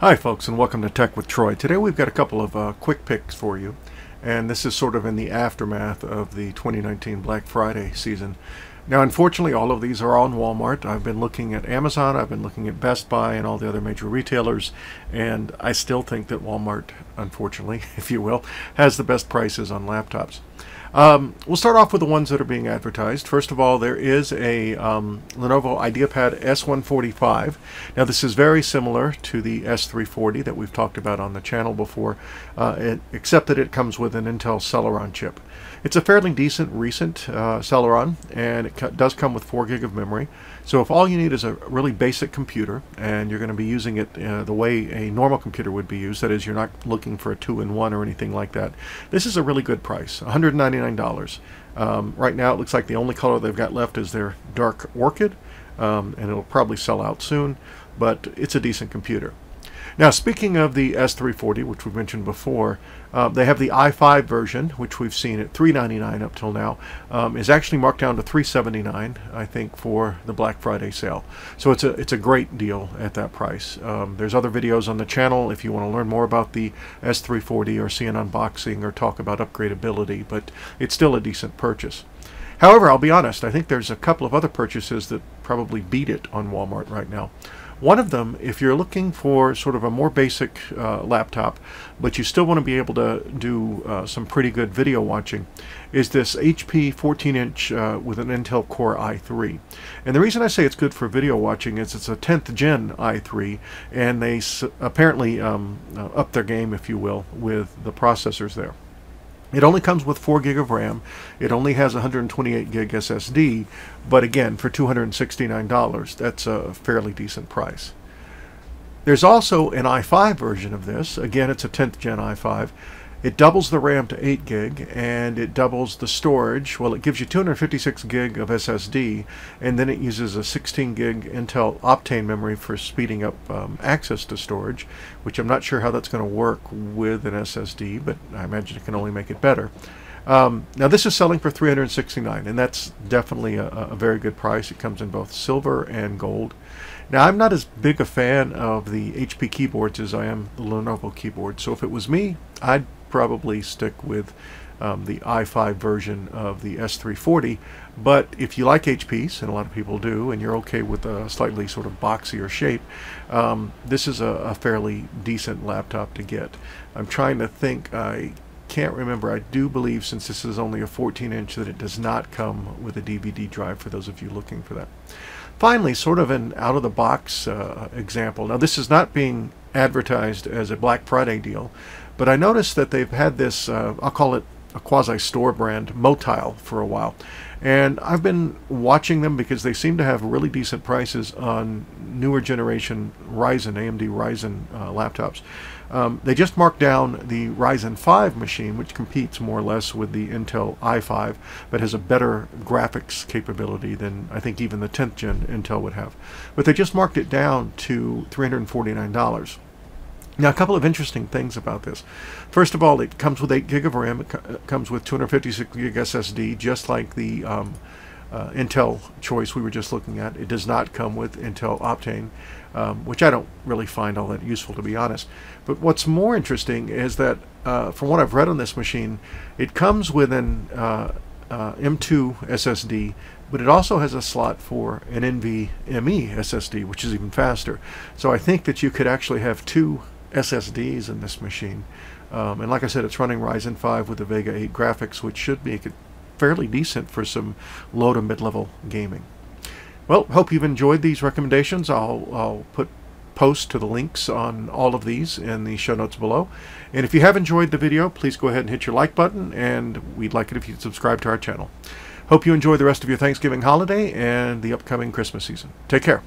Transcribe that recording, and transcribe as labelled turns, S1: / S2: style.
S1: Hi folks, and welcome to Tech with Troy. Today we've got a couple of quick picks for you, and this is sort of in the aftermath of the 2019 Black Friday season. Now unfortunately all of these are on Walmart. I've been looking at Amazon, I've been looking at Best Buy and all the other major retailers, and I still think that Walmart, unfortunately, if you will, has the best prices on laptops. We'll start off with the ones that are being advertised. First of all, there is a Lenovo IdeaPad S145. Now this is very similar to the S340 that we've talked about on the channel before, except that it comes with an Intel Celeron chip. It's a fairly decent recent Celeron, and it does come with 4 gig of memory. So if all you need is a really basic computer, and you're going to be using it the way a normal computer would be used, that is, you're not looking for a 2-in-1 or anything like that, this is a really good price, $199. Right now it looks like the only color they've got left is their dark orchid, and it'll probably sell out soon, but it's a decent computer. Now, speaking of the S340, which we've mentioned before, they have the i5 version, which we've seen at $399 up till now, is actually marked down to $379, I think, for the Black Friday sale. So it's a great deal at that price. There's other videos on the channel if you want to learn more about the S340 or see an unboxing or talk about upgradability, but it's still a decent purchase. However, I'll be honest, I think there's a couple of other purchases that probably beat it on Walmart right now. One of them, if you're looking for sort of a more basic laptop, but you still want to be able to do some pretty good video watching, is this HP 14-inch with an Intel Core i3. And the reason I say it's good for video watching is it's a 10th gen i3, and they apparently upped their game, if you will, with the processors there. It only comes with 4 gig of RAM. It only has 128 gig SSD, but again, for $269, that's a fairly decent price. There's also an i5 version of this. Again, it's a 10th gen i5. It doubles the RAM to 8 gig, and it doubles the storage. Well, it gives you 256 gig of SSD, and then it uses a 16 gig Intel Optane memory for speeding up access to storage, which I'm not sure how that's going to work with an SSD, but I imagine it can only make it better. Now this is selling for $369, and that's definitely a very good price. It comes in both silver and gold. Now I'm not as big a fan of the HP keyboards as I am the Lenovo keyboard, so if it was me, I'd probably stick with the i5 version of the S340. But if you like HPs, and a lot of people do, and you're okay with a slightly sort of boxier shape, this is a fairly decent laptop to get. I'm trying to think. I can't remember. I do believe, since this is only a 14-inch, that it does not come with a DVD drive, for those of you looking for that. Finally, sort of an out-of-the-box example. Now this is not being advertised as a Black Friday deal, but I noticed that they've had this, I'll call it a quasi-store brand, Motile, for a while. And I've been watching them because they seem to have really decent prices on newer generation Ryzen, AMD Ryzen laptops. They just marked down the Ryzen 5 machine, which competes more or less with the Intel i5, but has a better graphics capability than I think even the 10th gen Intel would have. But they just marked it down to $349. Now, a couple of interesting things about this. First of all, it comes with 8 gig of RAM. It comes with 256 gig SSD, just like the Intel choice we were just looking at. It does not come with Intel Optane, which I don't really find all that useful, to be honest. But what's more interesting is that, from what I've read on this machine, it comes with an M2 SSD, but it also has a slot for an NVMe SSD, which is even faster. So I think that you could actually have 2 SSDs in this machine. And like I said, it's running Ryzen 5 with the Vega 8 graphics, which should make it fairly decent for some low to mid-level gaming. Well, hope you've enjoyed these recommendations. I'll put posts to the links on all of these in the show notes below. And if you have enjoyed the video, please go ahead and hit your like button, and we'd like it if you'd subscribe to our channel. Hope you enjoy the rest of your Thanksgiving holiday and the upcoming Christmas season. Take care.